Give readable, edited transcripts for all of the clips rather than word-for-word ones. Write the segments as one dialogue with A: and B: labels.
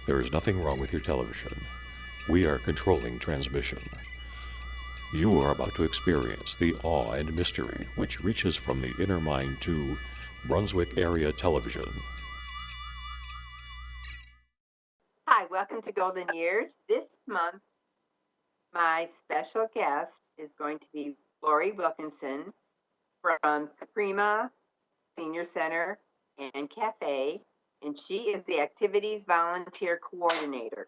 A: There is nothing wrong with your television. We are controlling transmission. You are about to experience the awe and mystery which reaches from the inner mind to Brunswick Area Television.
B: Hi, welcome to Golden Years. This month, my special guest is going to be Lori Wilkinson from Soprema Senior Center and Cafe, and she is the Activities Volunteer Coordinator.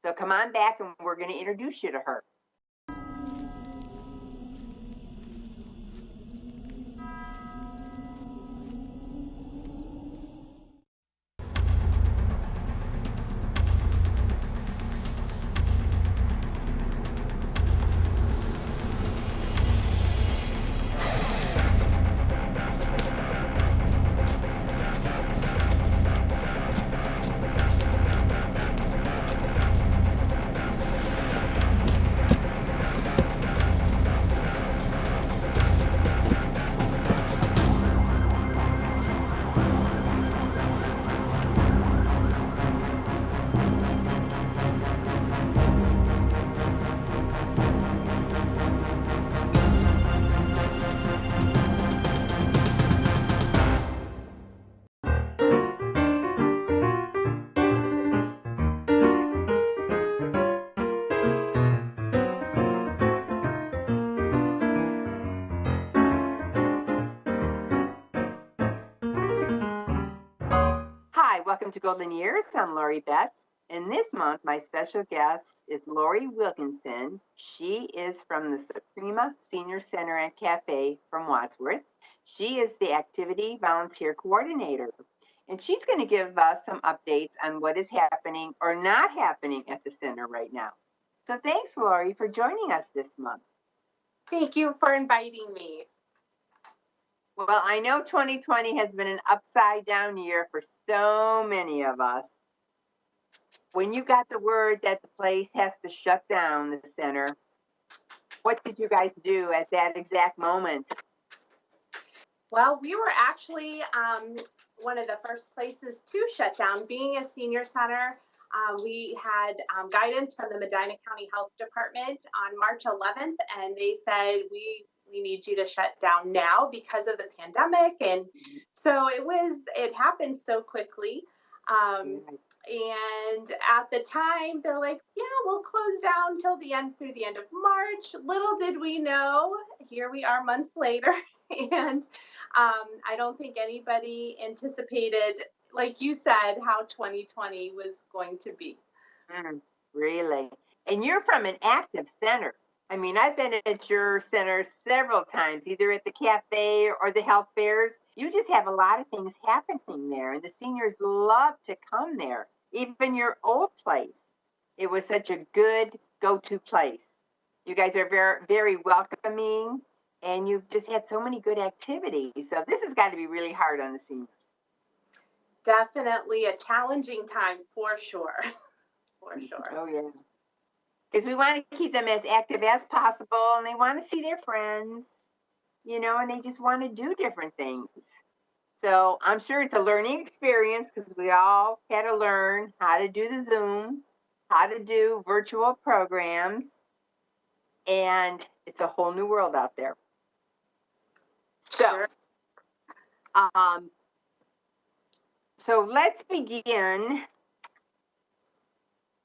B: So come on back and we're going to introduce you to her. Hi, welcome to Golden Years. I'm Lori Betts, and this month my special guest is Lori Wilkinson. She is from the Soprema Senior Center and Cafe from Wadsworth. She is the Activity Volunteer Coordinator, and she's going to give us some updates on what is happening or not happening at the center right now. So thanks, Lori, for joining us this month.
C: Thank you for inviting me.
B: Well, I know 2020 has been an upside down year for so many of us. When you got the word that the place has to shut down, the center, what did you guys do at that exact moment?
C: Well, we were actually one of the first places to shut down. Being a senior center, we had guidance from the Medina County Health Department on March 11th, and they said, we need you to shut down now because of the pandemic. And so it happened so quickly. And at the time, they're like, yeah, we'll close down till through the end of March. Little did we know, here we are months later. And I don't think anybody anticipated, like you said, how 2020 was going to be.
B: Really? And you're from an active center. I mean, I've been at your center several times, either at the cafe or the health fairs. You just have a lot of things happening there, and the seniors love to come there. Even your old place, it was such a good go-to place. You guys are very, very welcoming, and you've just had so many good activities. So this has got to be really hard on the seniors.
C: Definitely a challenging time for sure. For sure.
B: Oh, yeah. Because we want to keep them as active as possible, and they want to see their friends, and they just want to do different things. So I'm sure it's a learning experience because we all had to learn how to do the Zoom, how to do virtual programs, and it's a whole new world out there. So, so let's begin.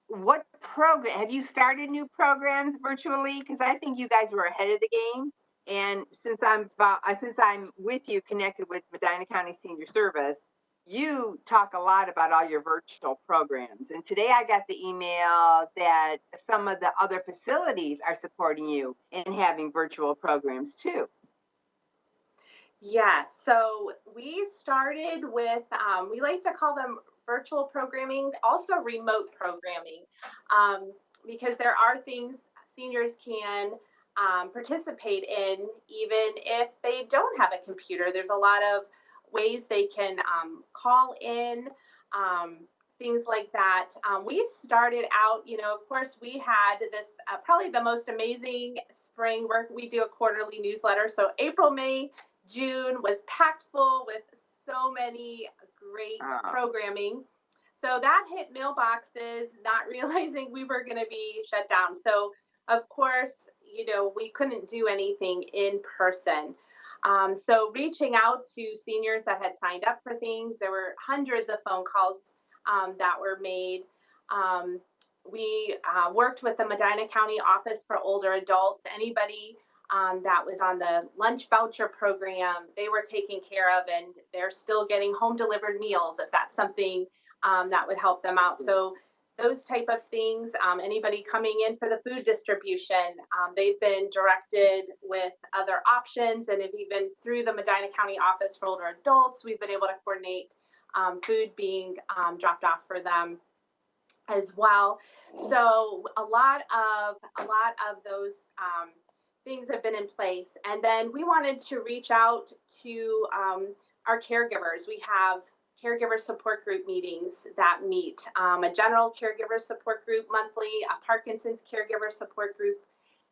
B: What program have you started new programs virtually? Because I think you guys were ahead of the game. And since I'm with you, connected with Medina County Senior Service, you talk a lot about all your virtual programs. And today I got the email that some of the other facilities are supporting you in having virtual programs too.
C: Yeah, so we started with, we like to call them virtual programming, also remote programming, because there are things seniors can participate in even if they don't have a computer. There's a lot of ways they can call in, things like that. We started out, of course, we had this probably the most amazing spring work. We do a quarterly newsletter. So April, May, June was packed full with so many great programming. So that hit mailboxes, not realizing we were going to be shut down. So, of course, we couldn't do anything in person. So reaching out to seniors that had signed up for things, there were hundreds of phone calls that were made. We worked with the Medina County Office for Older Adults. Anybody that was on the lunch voucher program, they were taken care of, and they're still getting home delivered meals if that's something that would help them out. So those type of things, anybody coming in for the food distribution, they've been directed with other options, and even through the Medina County Office for Older Adults, we've been able to coordinate food being dropped off for them as well. So a lot of those things have been in place. And then we wanted to reach out to our caregivers. We have caregiver support group meetings that meet, a general caregiver support group monthly, a Parkinson's caregiver support group,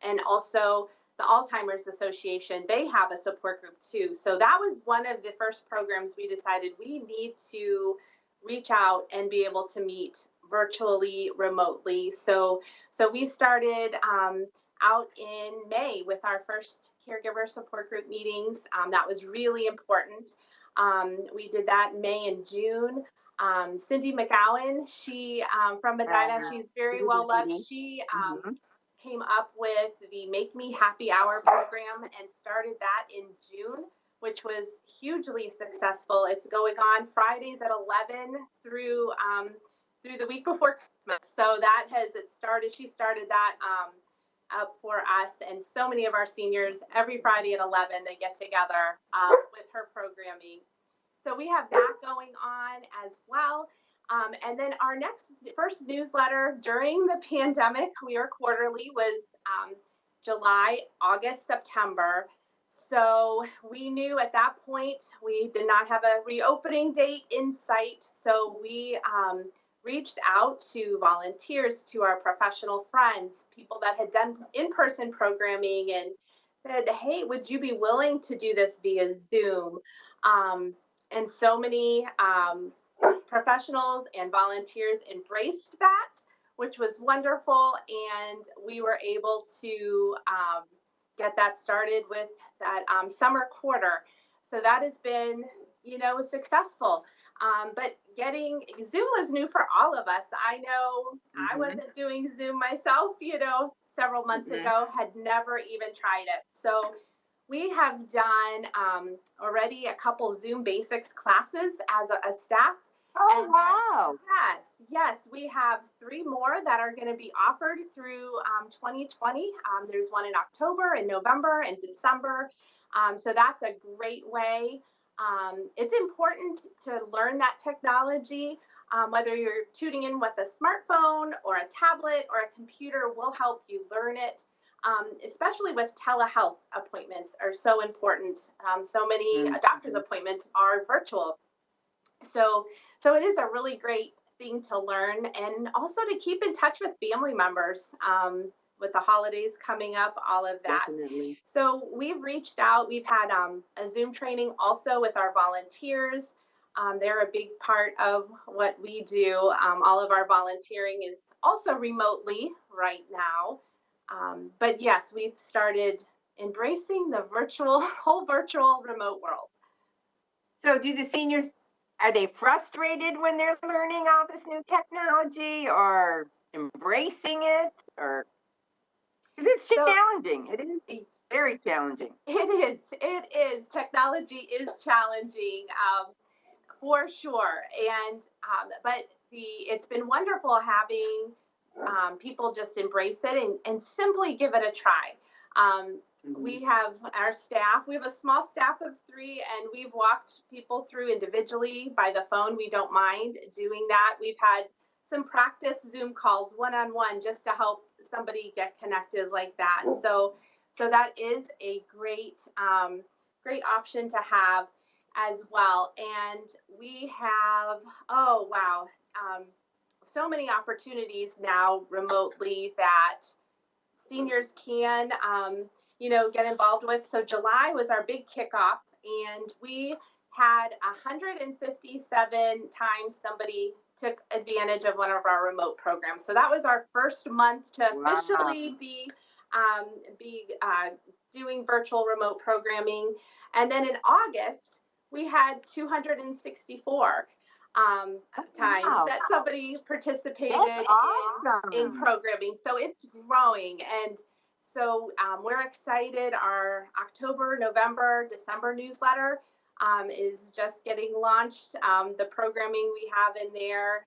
C: and also the Alzheimer's Association. They have a support group too. So that was one of the first programs we decided we need to reach out and be able to meet virtually, remotely. So we started out in May with our first caregiver support group meetings. That was really important. We did that in May and June. Cindy McGowan, she from Medina, she's very well loved. She came up with the Make Me Happy Hour program and started that in June, which was hugely successful. It's going on Fridays at 11 through the week before Christmas. So that she started that up for us, and so many of our seniors every Friday at 11 they get together with her programming. So we have that going on as well. And then our first newsletter during the pandemic, we were quarterly, was July, August, September. So we knew at that point we did not have a reopening date in sight. So we reached out to volunteers, to our professional friends, people that had done in-person programming, and said, hey, would you be willing to do this via Zoom? And so many professionals and volunteers embraced that, which was wonderful. And we were able to get that started with that summer quarter. So that has been, successful. But getting Zoom was new for all of us. I know I wasn't doing Zoom myself, several months ago, had never even tried it. So we have done already a couple Zoom basics classes as a staff.
B: Oh, and wow.
C: Yes. We have 3 more that are going to be offered through 2020. There's one in October, in November, and December. So that's a great way. It's important to learn that technology, whether you're tuning in with a smartphone or a tablet or a computer will help you learn it. Especially with telehealth appointments are so important. So many doctor's appointments are virtual. So it is a really great thing to learn, and also to keep in touch with family members with the holidays coming up, all of that.
B: Definitely.
C: So we've reached out. We've had a Zoom training also with our volunteers. They're a big part of what we do. All of our volunteering is also remotely right now. But yes, we've started embracing the whole virtual remote world.
B: So do the seniors, are they frustrated when they're learning all this new technology, or embracing it, or? Because it's challenging. It is. It's very challenging.
C: It is. Technology is challenging, for sure. And but it's been wonderful having people just embrace it and simply give it a try. We have our staff. We have a small staff of 3, and we've walked people through individually by the phone. We don't mind doing that. We've had some practice Zoom calls one-on-one just to help somebody get connected like that. So that is a great option to have as well. And we have, so many opportunities now remotely that seniors can, get involved with. So July was our big kickoff, and we had 157 times somebody took advantage of one of our remote programs. So that was our first month to officially be doing virtual remote programming. And then in August, we had 264 times that somebody participated in programming. So it's growing. And so we're excited. Our October, November, December newsletter is just getting launched. The programming we have in there,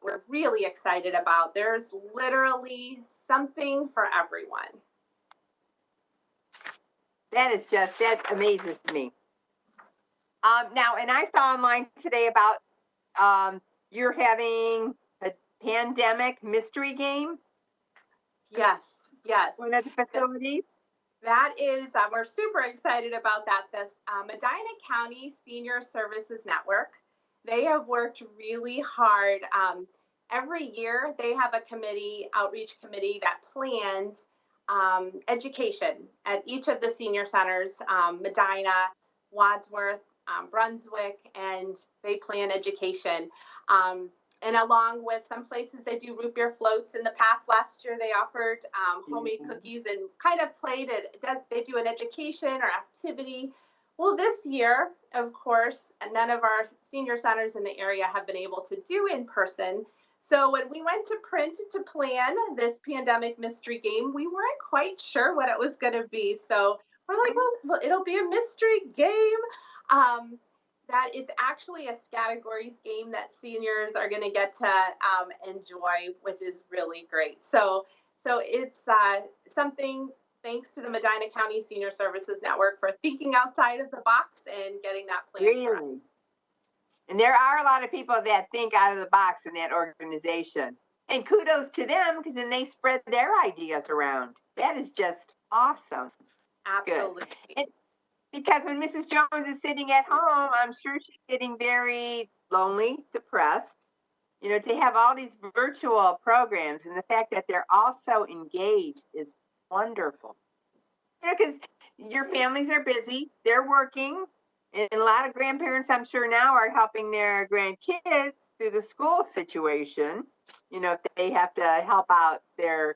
C: we're really excited about. There's literally something for everyone.
B: That amazes me. Now, and I saw online today about you're having a pandemic mystery game.
C: Yes.
B: One of the facilities.
C: That is, we're super excited about that. This Medina County Senior Services Network, they have worked really hard. Every year they have a committee, outreach committee, that plans education at each of the senior centers, Medina, Wadsworth, Brunswick, and they plan education. And along with some places, they do root beer floats. In the past, last year, they offered homemade cookies and kind of played it. They do an education or activity. Well, this year, of course, none of our senior centers in the area have been able to do in person. So when we went to print to plan this pandemic mystery game, we weren't quite sure what it was going to be. So we're like, well, it'll be a mystery game. That it's actually a categories game that seniors are going to get to enjoy, which is really great. So it's something, thanks to the Medina County Senior Services Network for thinking outside of the box and getting that plan.
B: Really? And there are a lot of people that think out of the box in that organization. And kudos to them, because then they spread their ideas around. That is just awesome.
C: Absolutely.
B: Because when Mrs. Jones is sitting at home, I'm sure she's getting very lonely, depressed. You know, to have all these virtual programs and the fact that they're all so engaged is wonderful. You know, because your families are busy, they're working, and a lot of grandparents, I'm sure now, are helping their grandkids through the school situation. You know, if they have to help out their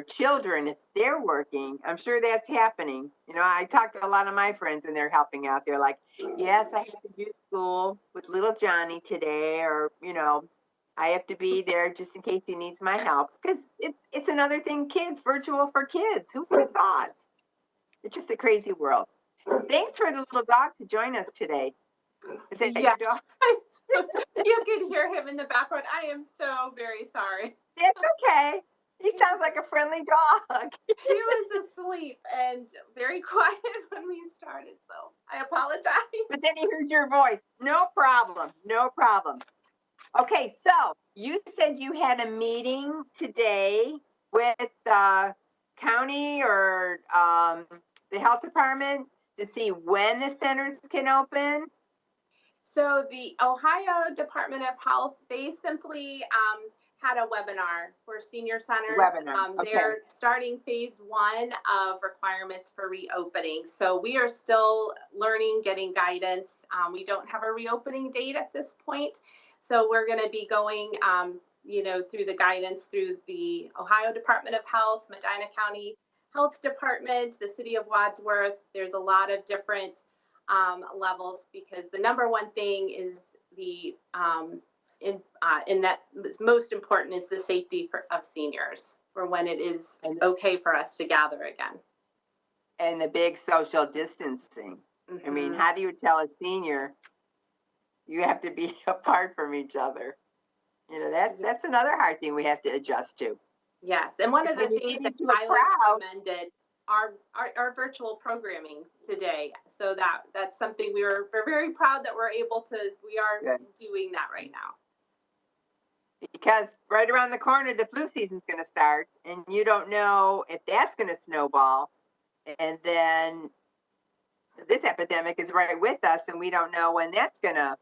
B: children if they're working, I'm sure that's happening. You know, I talked to a lot of my friends and they're helping out. They're like, yes, I have to do school with little Johnny today, or, you know, I have to be there just in case he needs my help. Because it's another thing, kids, virtual for kids. Who would have thought? It's just a crazy world. Thanks for the little dog to join us today. Is that your dog?
C: You can hear him in the background. I am so very sorry.
B: It's okay. He sounds like a friendly dog.
C: He was asleep and very quiet when we started, so I apologize.
B: But then he heard your voice. No problem. No problem. Okay, so you said you had a meeting today with the county or the health department to see when the centers can open.
C: So the Ohio Department of Health, they simply had a webinar for senior centers.
B: Okay.
C: They're starting phase 1 of requirements for reopening. So we are still learning, getting guidance. We don't have a reopening date at this point. So we're going to be going, you know, through the guidance through the Ohio Department of Health, Medina County Health Department, the city of Wadsworth. There's a lot of different levels, because the number one thing is the in that most important is the safety of seniors for when it is okay for us to gather again.
B: And the big social distancing. I mean, how do you tell a senior you have to be apart from each other? You know, that's another hard thing we have to adjust to.
C: Yes, and one of the things that Tyler recommended our virtual programming today. So that's something we're very proud that we are doing that right now.
B: Because right around the corner, the flu season's going to start, and you don't know if that's going to snowball. And then this epidemic is right with us, and we don't know when that's going to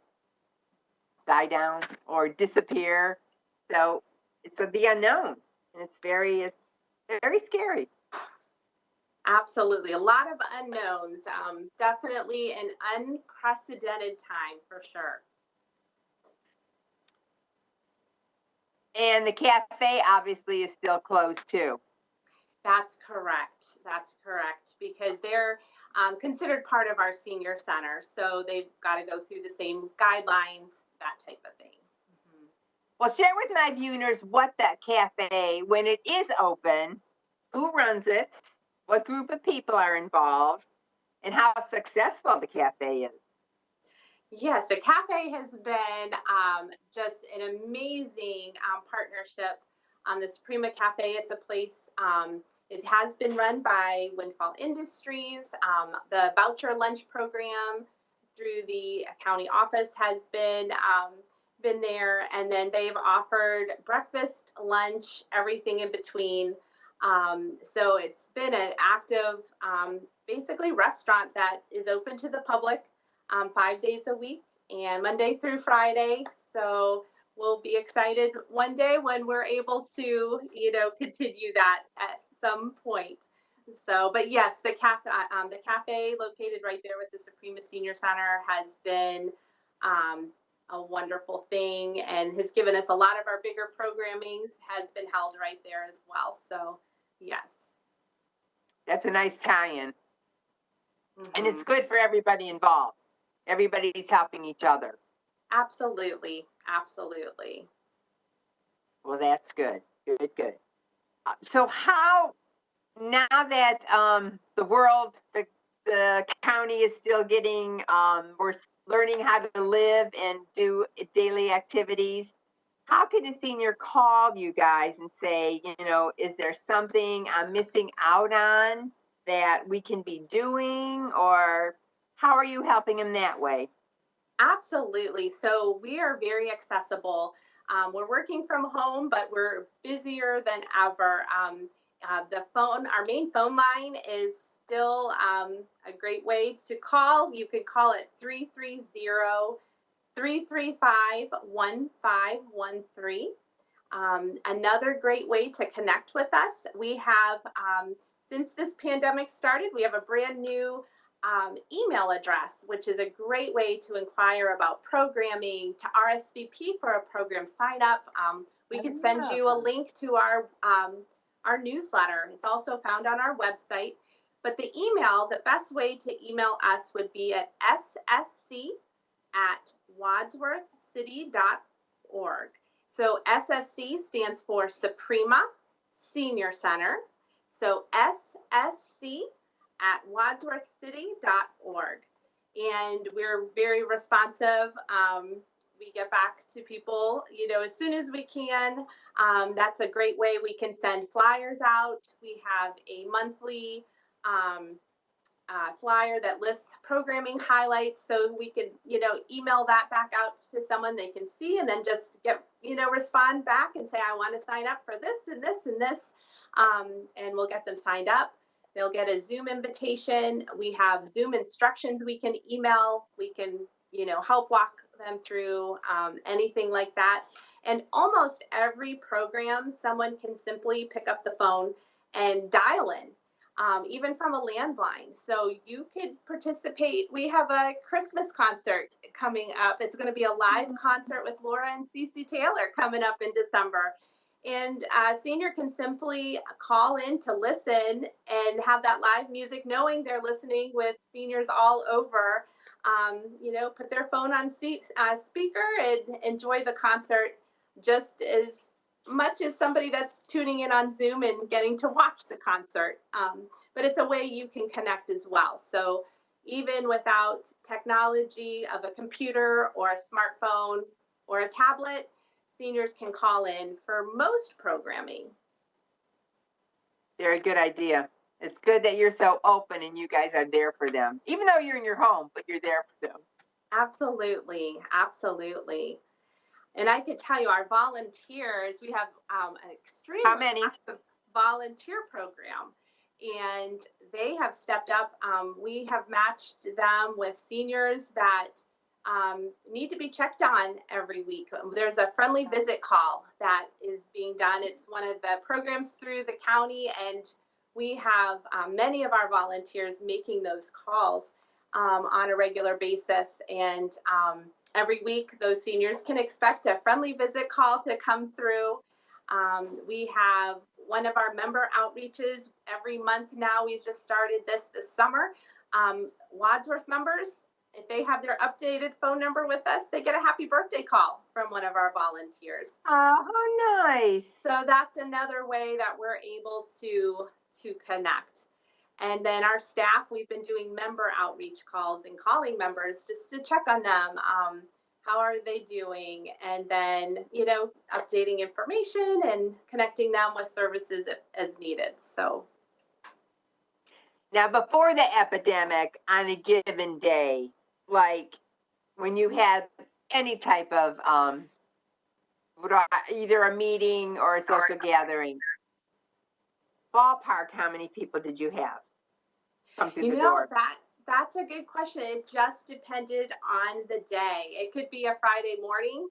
B: die down or disappear. So it's the unknown, and it's very scary.
C: Absolutely. A lot of unknowns. Definitely an unprecedented time for sure.
B: And the cafe obviously is still closed too.
C: That's correct. That's correct, because they're considered part of our senior center. So they've got to go through the same guidelines, that type of thing. Mhm.
B: Well, share with my viewers what that cafe, when it is open, who runs it, what group of people are involved, and how successful the cafe is.
C: Yes, the cafe has been just an amazing partnership. The Soprema Cafe, it's a place, it has been run by Windfall Industries. The voucher lunch program through the county office has been there. And then they've offered breakfast, lunch, everything in between. So it's been an active, basically, restaurant that is open to the public 5 days a week and Monday through Friday. So we'll be excited one day when we're able to, continue that at some point. So, but yes, the cafe located right there with the Suprema Senior Center has been a wonderful thing, and has given us a lot of our bigger programmings has been held right there as well. So, yes.
B: That's a nice tie-in. And it's
C: Mhm.
B: good for everybody involved. Everybody's helping each other.
C: Absolutely. Absolutely.
B: Well, that's good. Good, good. So how, now that the county is still getting, we're learning how to live and do daily activities, how can a senior call you guys and say, is there something I'm missing out on that we can be doing, or how are you helping them that way?
C: Absolutely. So we are very accessible. We're working from home, but we're busier than ever. Our main phone line is still a great way to call. You can call it 330-335-1513. Another great way to connect with us, we have, since this pandemic started, we have a brand new email address, which is a great way to inquire about programming, to RSVP for a program sign up. We can send you a link to our newsletter. It's also found on our website. But the best way to email us would be at ssc@wadsworthcity.org. So SSC stands for Soprema Senior Center. So ssc@wadsworthcity.org. And we're very responsive. We get back to people, as soon as we can. That's a great way. We can send flyers out. We have a monthly flyer that lists programming highlights, so we can, email that back out to someone they can see, and then just respond back and say, I want to sign up for this and this and this, and we'll get them signed up. They'll get a Zoom invitation. We have Zoom instructions we can email. We can, help walk them through anything like that. And almost every program, someone can simply pick up the phone and dial in, even from a landline. So you could participate. We have a Christmas concert coming up. It's going to be a live concert with Laura and Cece Taylor coming up in December. And a senior can simply call in to listen and have that live music, knowing they're listening with seniors all over. Put their phone on speaker and enjoy the concert just as much as somebody that's tuning in on Zoom and getting to watch the concert. But it's a way you can connect as well. So even without technology of a computer or a smartphone or a tablet, seniors can call in for most programming.
B: Very good idea. It's good that you're so open and you guys are there for them, even though you're in your home, but you're there for them.
C: Absolutely. Absolutely. And I could tell you, our volunteers, we have an extremely active volunteer program, and they have stepped up. We have matched them with seniors that need to be checked on every week. There's a friendly visit call that is being done. It's one of the programs through the county, and we have many of our volunteers making those calls on a regular basis. And every week, those seniors can expect a friendly visit call to come through. We have one of our member outreaches every month now. We've just started this summer. Wadsworth members, if they have their updated phone number with us, they get a happy birthday call from one of our volunteers.
B: Oh, how nice.
C: So that's another way that we're able to connect. And then our staff, we've been doing member outreach calls and calling members just to check on them. How are they doing? And then, you know, updating information and connecting them with services as needed. So
B: Now, before the epidemic, on a given day, like when you had any type of either a meeting or a social gathering, ballpark, how many people did you have come through the door?
C: That's a good question. It just depended on the day. It could be a Friday morning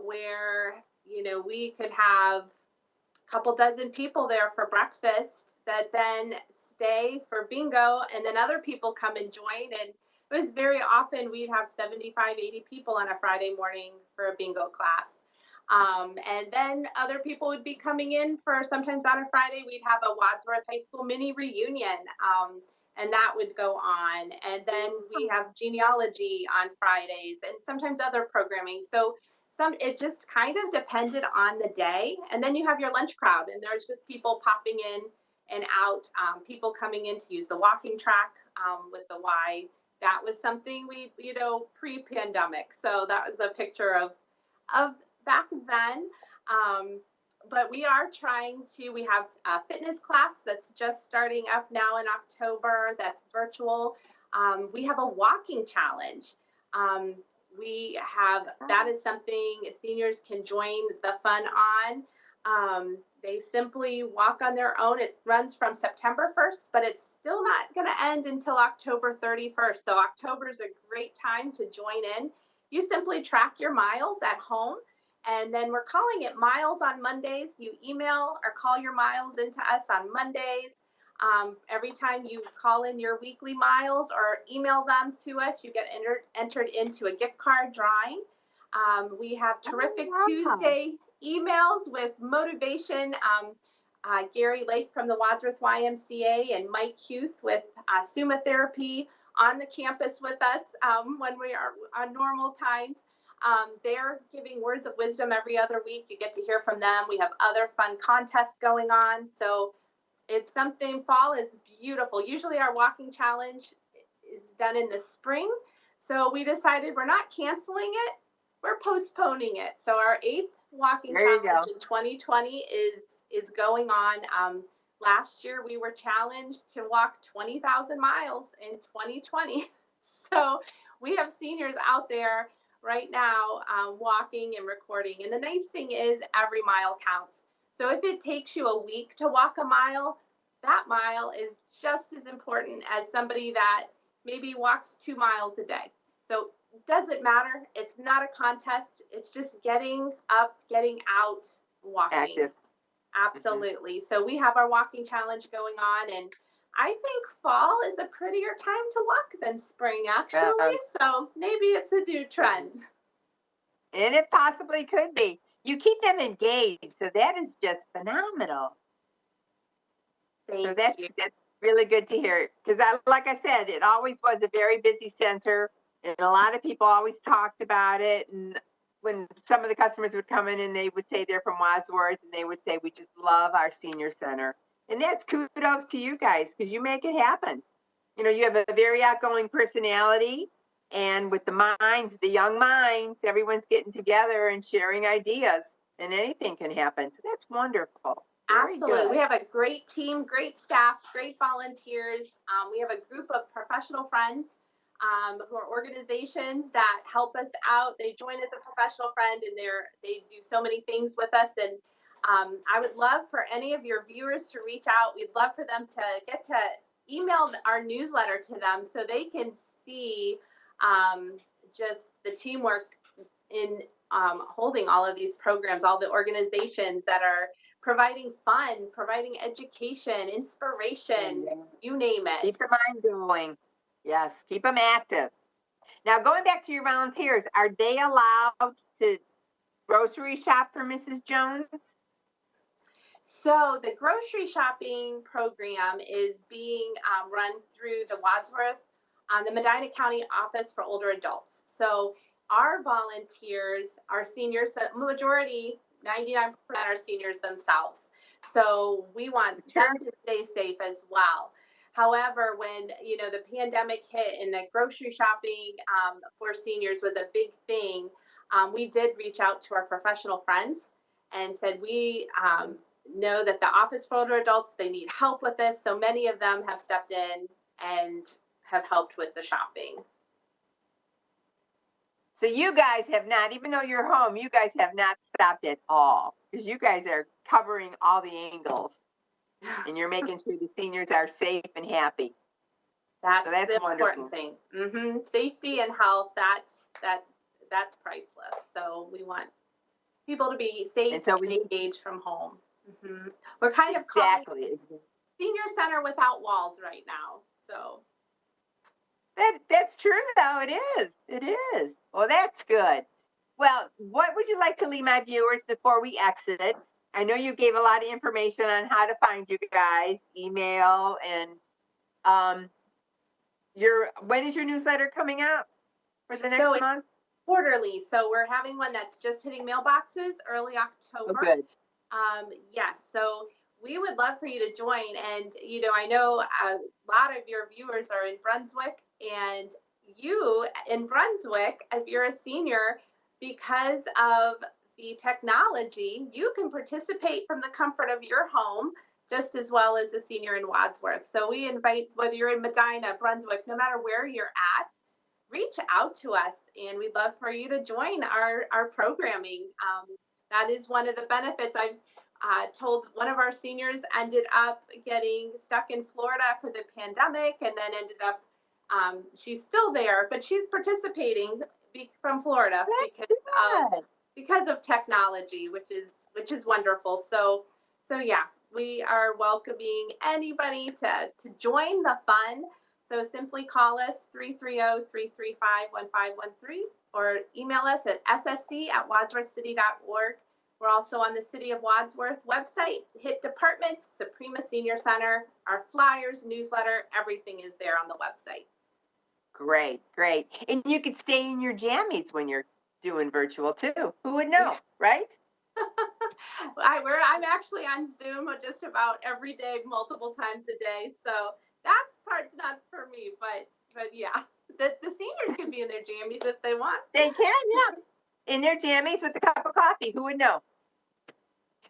C: where, you know, we could have a couple dozen people there for breakfast that then stay for bingo, and then other people come and join. And it was very often we'd have 75, 80 people on a Friday morning for a bingo class. And then other people would be coming in for, sometimes on a Friday, we'd have a Wadsworth High School mini reunion. And that would go on. And then we have genealogy on Fridays and sometimes other programming. So it just kind of depended on the day. And then you have your lunch crowd, and there's just people popping in and out, people coming in to use the walking track with the Y. That was something we, you know, pre-pandemic. So that was a picture of back then. But we are we have a fitness class that's just starting up now in October. That's virtual. We have a walking challenge. That is something seniors can join the fun on. They simply walk on their own. It runs from September 1st, but it's still not going to end until October 31st. So October is a great time to join in. You simply track your miles at home. And then we're calling it Miles on Mondays. You email or call your miles into us on Mondays. Every time you call in your weekly miles or email them to us, you get entered into a gift card drawing. We have terrific Tuesday emails with motivation. Gary Lake from the Wadsworth YMCA and Mike Huth with Summa Therapy on the campus with us when we are on normal times. They're giving words of wisdom every other week. You get to hear from them. We have other fun contests going on. So it's something, fall is beautiful. Usually our walking challenge is done in the spring. So we decided we're not canceling it. We're postponing it. So our 8th walking challenge in 2020 is going on. Last year we were challenged to walk 20,000 miles in 2020. So we have seniors out there right now walking and recording. And the nice thing is every mile counts. So if it takes you a week to walk a mile, that mile is just as important as somebody that maybe walks 2 miles a day. So it doesn't matter. It's not a contest. It's just getting up, getting out, walking.
B: Active.
C: Absolutely. So we have our walking challenge going on, and I think fall is a prettier time to walk than spring, actually. So maybe it's a new trend.
B: And it possibly could be. You keep them engaged, so that is just phenomenal. That's really good to hear. Because like I said, it always was a very busy center, and a lot of people always talked about it. And when some of the customers would come in and they would say they're from Wadsworth, and they would say, we just love our senior center. And that's kudos to you guys, because you make it happen. You know, you have a very outgoing personality, and with the minds, the young minds, everyone's getting together and sharing ideas, and anything can happen. So that's wonderful.
C: Absolutely. We have a great team, great staff, great volunteers. We have a group of professional friends who are organizations that help us out. They join as a professional friend, and they do so many things with us. And I would love for any of your viewers to reach out. We'd love for them to get to email our newsletter to them so they can see just the teamwork in holding all of these programs, all the organizations that are providing fun, providing education, inspiration, you name it.
B: Keep the mind going. Yes, keep them active. Now, going back to your volunteers, are they allowed to grocery shop for Mrs. Jones?
C: So the grocery shopping program is being run through the Wadsworth, the Medina County Office for Older Adults. So our volunteers are seniors, the majority, 99% are seniors themselves. So we want them to stay safe as well. However, when the pandemic hit and the grocery shopping for seniors was a big thing, we did reach out to our professional friends and said we know that the Office for Older Adults, they need help with this. So many of them have stepped in and have helped with the shopping.
B: So you guys have not, even though you're home, you guys have not stopped at all, because you guys are covering all the angles and you're making sure the seniors are safe and happy.
C: That's the
B: wonderful.
C: important thing. Safety and health, that's priceless. So we want people to be safe and engaged from home. We're kind of calling it Senior Center Without Walls right now. So
B: that's true, though. It is. It is. Well, that's good. Well, what would you like to leave my viewers before we exit? I know you gave a lot of information on how to find you guys, email, and when is your newsletter coming out for the next month?
C: Quarterly. So we're having one that's just hitting mailboxes early October.
B: Oh, good.
C: Yes. So we would love for you to join. And, I know a lot of your viewers are in Brunswick, and you in Brunswick, if you're a senior, because of the technology, you can participate from the comfort of your home just as well as a senior in Wadsworth. So we invite, whether you're in Medina, Brunswick, no matter where you're at, reach out to us, and we'd love for you to join our programming. That is one of the benefits. I've told one of our seniors ended up getting stuck in Florida for the pandemic, and then ended up, she's still there, but she's participating from Florida because of technology, which is wonderful. So yeah, we are welcoming anybody to join the fun. So simply call us 330-335-1513 or email us at ssc@wadsworthcity.org. We're also on the City of Wadsworth website. Hit departments, Soprema Senior Center, our flyers, newsletter, everything is there on the website.
B: Great, great. And you could stay in your jammies when you're doing virtual too. Who would know, right?
C: I'm actually on Zoom just about every day, multiple times a day. So that part's not for me, but yeah, the seniors can be in their jammies if they want.
B: They can, yeah. In their jammies with a cup of coffee. Who would know?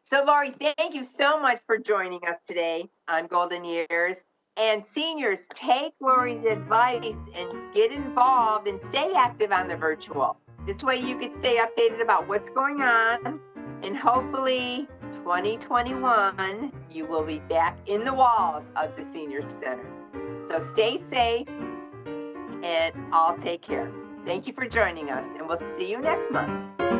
B: So, Lori, thank you so much for joining us today on Golden Years. And seniors, take Lori's advice and get involved and stay active on the virtual. This way you can stay updated about what's going on. And hopefully 2021, you will be back in the walls of the Senior Center. So stay safe and all take care. Thank you for joining us, and we'll see you next month.